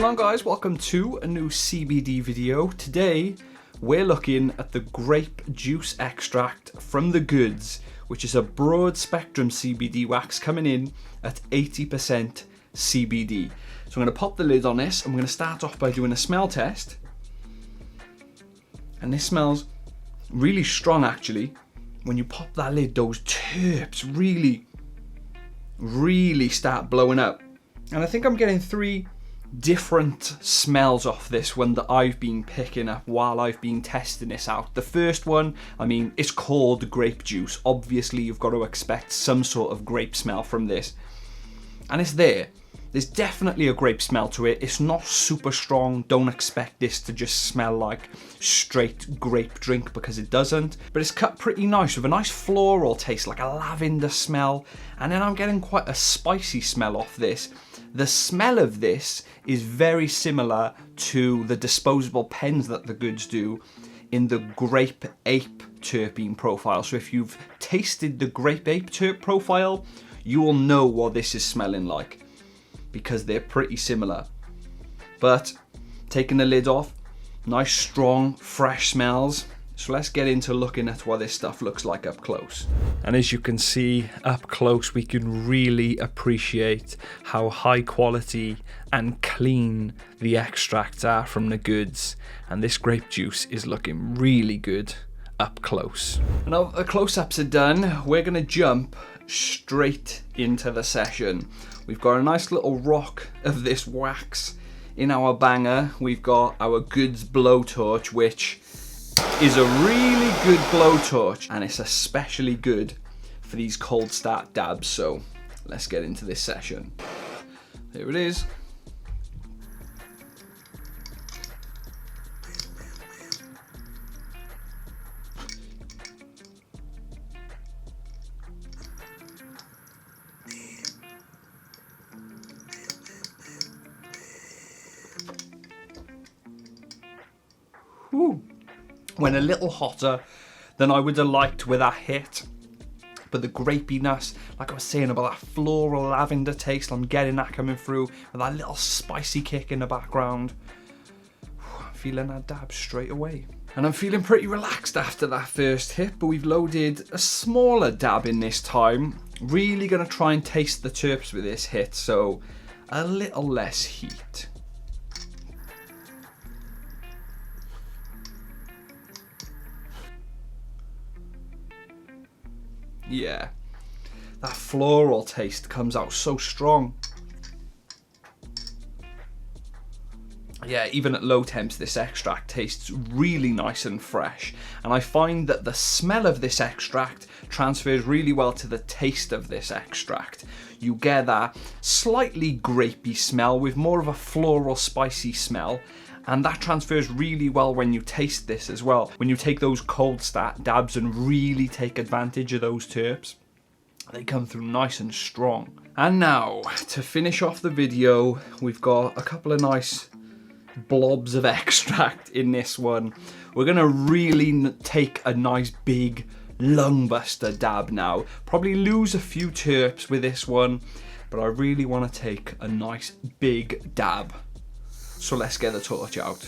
on guys, welcome to a new CBD video. Today we're looking at the grape juice extract from TheGoods, which is a broad spectrum CBD wax coming in at 80% CBD. So I'm going to pop the lid on this. I'm going to start off by doing a smell test. And this smells really strong actually. When you pop that lid, those terps really start blowing up. And I think I'm getting three different smells off this one that I've been picking up while I've been testing this out. The first one, I mean, it's called grape juice. Obviously, you've got to expect some sort of grape smell from this. And it's there. There's definitely a grape smell to it. It's not super strong. Don't expect this to just smell like straight grape drink because it doesn't. But it's cut pretty nice with a nice floral taste, like a lavender smell. And then I'm getting quite a spicy smell off this. The smell of this is very similar to the disposable pens that TheGoods do in the Grape Ape terpene profile. So if you've tasted the Grape Ape terp profile, you will know what this is smelling like, because they're pretty similar. But taking the lid off, nice strong fresh smells. So let's get into looking at what this stuff looks like up close. And as you can see up close, we can really appreciate how high quality and clean the extracts are from TheGoods. And this grape juice is looking really good up close. And now the close-ups are done, we're gonna jump straight into the session. We've got a nice little rock of this wax in our banger. We've got our Goods blowtorch, which is a really good blowtorch, and it's especially good for these cold start dabs. So let's get into this session. Here it is. Whew. Went a little hotter than I would have liked with that hit, but the grapiness, like I was saying about that floral lavender taste, I'm getting that coming through with that little spicy kick in the background. I'm feeling that dab straight away. And I'm feeling pretty relaxed after that first hit, but we've loaded a smaller dab in this time. Really gonna try and taste the terps with this hit, so a little less heat. Yeah, that floral taste comes out so strong. Yeah, even at low temps, this extract tastes really nice and fresh. And I find that the smell of this extract transfers really well to the taste of this extract. You get that slightly grapey smell with more of a floral spicy smell. And that transfers really well when you taste this as well. When you take those cold start dabs and really take advantage of those terps, they come through nice and strong. And now, to finish off the video, we've got a couple of nice blobs of extract in this one. We're gonna really take a nice big lung buster dab now. Probably lose a few terps with this one, but I really wanna take a nice big dab. So let's get the torch out.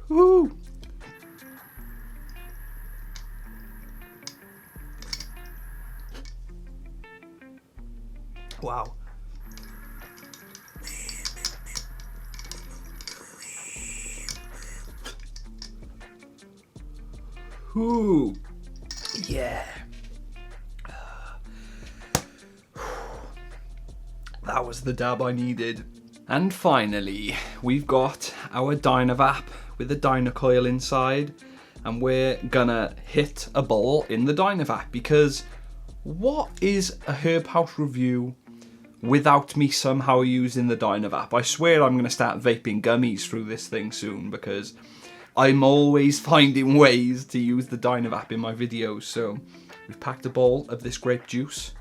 Woo! Wow. Ooh, yeah. That was the dab I needed. And finally, we've got our Dynavap with the Dynacoil inside, and we're gonna hit a bowl in the Dynavap, because what is a Herb House review without me somehow using the Dynavap? I swear I'm gonna start vaping gummies through this thing soon, because I'm always finding ways to use the Dynavap in my videos. So we've packed a bowl of this grape juice.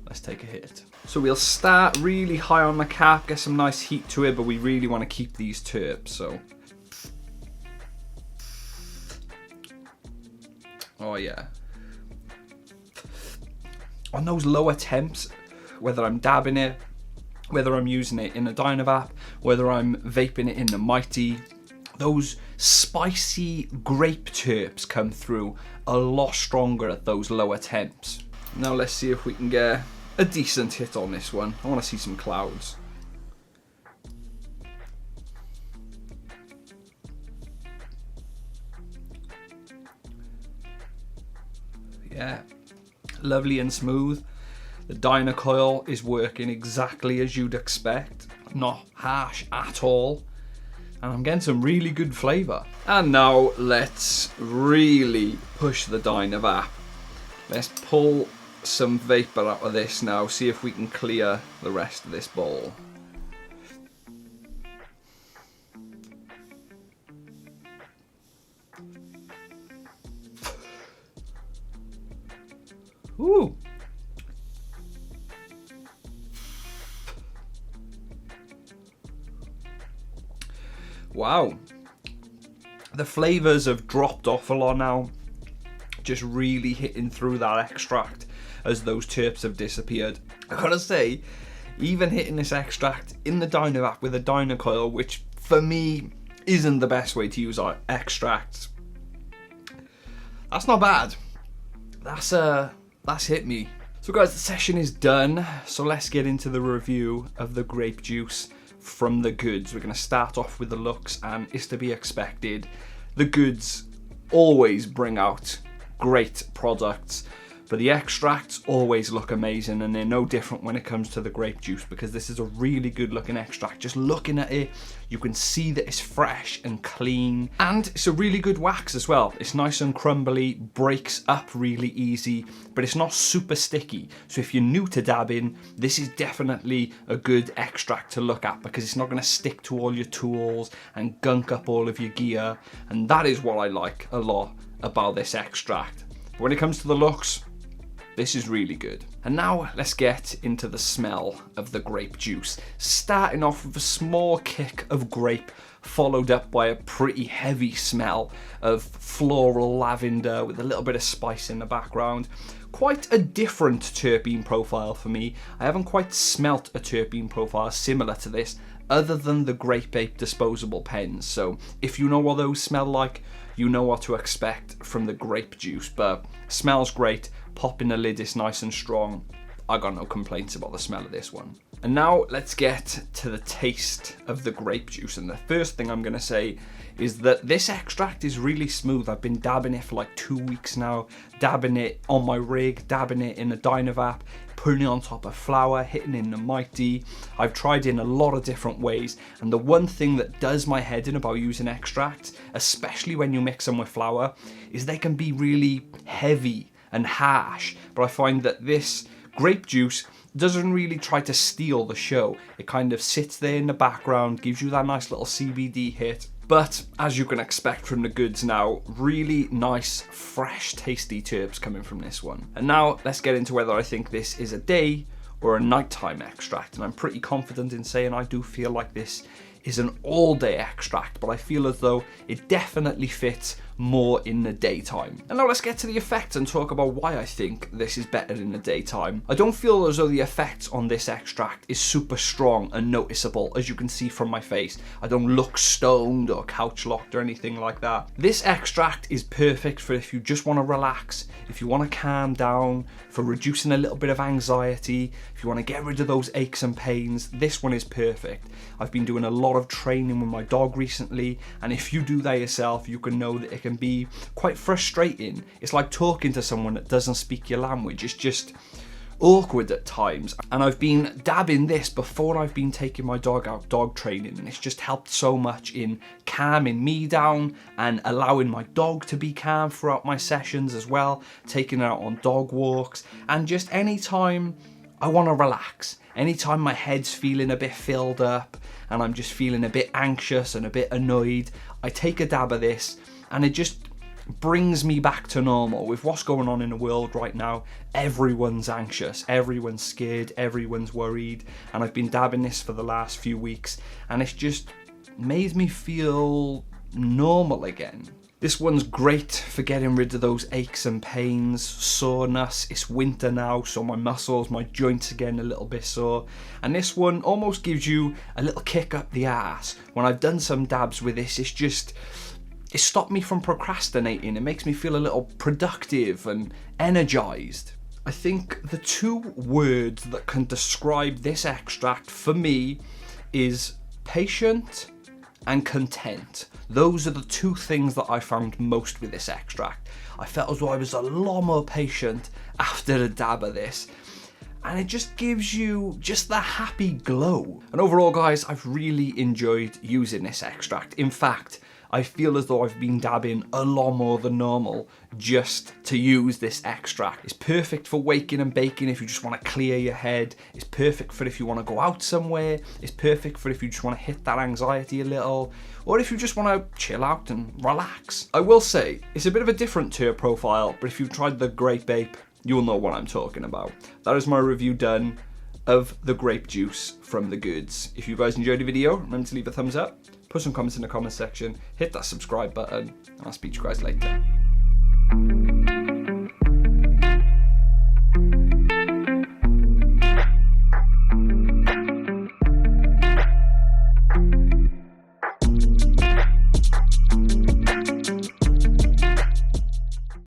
Let's take a hit. So we'll start really high on the cap, get some nice heat to it, but we really want to keep these terps. So Oh yeah. On those lower temps, whether I'm dabbing it, whether I'm using it in a Dynavap, whether I'm vaping it in the Mighty, those spicy grape terps come through a lot stronger at those lower temps. Now let's see if we can get a decent hit on this one. I want to see some clouds. Yeah, lovely and smooth. The Dynacoil is working exactly as you'd expect, not harsh at all, and I'm getting some really good flavour. And now let's really push the Dynavap. Let's pull some vapour out of this now, see if we can clear the rest of this bowl. Ooh. Wow. The flavours have dropped off a lot now. Just really hitting through that extract as those terps have disappeared. I gotta say, even hitting this extract in the Dynavap with a Dynacoil, which for me isn't the best way to use our extracts, that's not bad. That's hit me. So guys, the session is done, so let's get into the review of the grape juice from TheGoods. We're going to start off with the looks, and it's to be expected. TheGoods always bring out great products, but the extracts always look amazing, and they're no different when it comes to the grape juice, because this is a really good looking extract. Just looking at it, you can see that it's fresh and clean, and it's a really good wax as well. It's nice and crumbly, breaks up really easy, but it's not super sticky. So if you're new to dabbing, this is definitely a good extract to look at, because it's not going to stick to all your tools and gunk up all of your gear, and that is what I like a lot about this extract. But when it comes to the looks, this is really good. And now let's get into the smell of the grape juice. Starting off with a small kick of grape, followed up by a pretty heavy smell of floral lavender with a little bit of spice in the background. Quite a different terpene profile for me. I haven't quite smelt a terpene profile similar to this, other than the GRAPE disposable pens. So if you know what those smell like, you know what to expect from the grape juice, but smells great. Popping the lid is nice and strong. I got no complaints about the smell of this one. And now let's get to the taste of the grape juice. And the first thing I'm going to say is that this extract is really smooth. I've been dabbing it for like 2 weeks now, dabbing it on my rig, dabbing it in a Dynavap, putting it on top of flour, hitting in the Mighty. I've tried it in a lot of different ways, and the one thing that does my head in about using extracts, especially when you mix them with flour, is they can be really heavy and harsh. But I find that this grape juice doesn't really try to steal the show. It kind of sits there in the background, gives you that nice little CBD hit. But as you can expect from TheGoods now, really nice, fresh, tasty terps coming from this one. And now let's get into whether I think this is a day or a nighttime extract. And I'm pretty confident in saying I do feel like this is an all-day extract, but I feel as though it definitely fits more in the daytime. And now let's get to the effects and talk about why I think this is better in the daytime. I don't feel as though the effects on this extract is super strong and noticeable, as you can see from my face. I don't look stoned or couch locked or anything like that. This extract is perfect for if you just want to relax, if you want to calm down, for reducing a little bit of anxiety, if you want to get rid of those aches and pains. This one is perfect. I've been doing a lot of training with my dog recently, and if you do that yourself, you can know that it can be quite frustrating. It's like talking to someone that doesn't speak your language. It's just awkward at times. And I've been dabbing this before I've been taking my dog out dog training, and it's just helped so much in calming me down and allowing my dog to be calm throughout my sessions as well, taking her out on dog walks, and just anytime I want to relax, anytime my head's feeling a bit filled up and I'm just feeling a bit anxious and a bit annoyed, I take a dab of this and it just brings me back to normal. With what's going on in the world right now, everyone's anxious, everyone's scared, everyone's worried, and I've been dabbing this for the last few weeks and it's just made me feel normal again. This one's great for getting rid of those aches and pains, soreness. It's winter now, so my muscles, my joints are getting a little bit sore. And this one almost gives you a little kick up the arse. When I've done some dabs with this, it stopped me from procrastinating. It makes me feel a little productive and energized. I think the 2 words that can describe this extract for me is patient and content. Those are the 2 things that I found most with this extract. I felt as though I was a lot more patient after a dab of this, and it just gives you just the happy glow. And overall, guys, I've really enjoyed using this extract. In fact, I feel as though I've been dabbing a lot more than normal just to use this extract. It's perfect for waking and baking if you just want to clear your head. It's perfect for if you want to go out somewhere. It's perfect for if you just want to hit that anxiety a little, or if you just want to chill out and relax. I will say, it's a bit of a different terp profile, but if you've tried the GRAPE Vape, you'll know what I'm talking about. That is my review done of the grape juice from TheGoods. If you guys enjoyed the video, remember to leave a thumbs up, put some comments in the comment section, hit that subscribe button, and I'll speak to you guys later.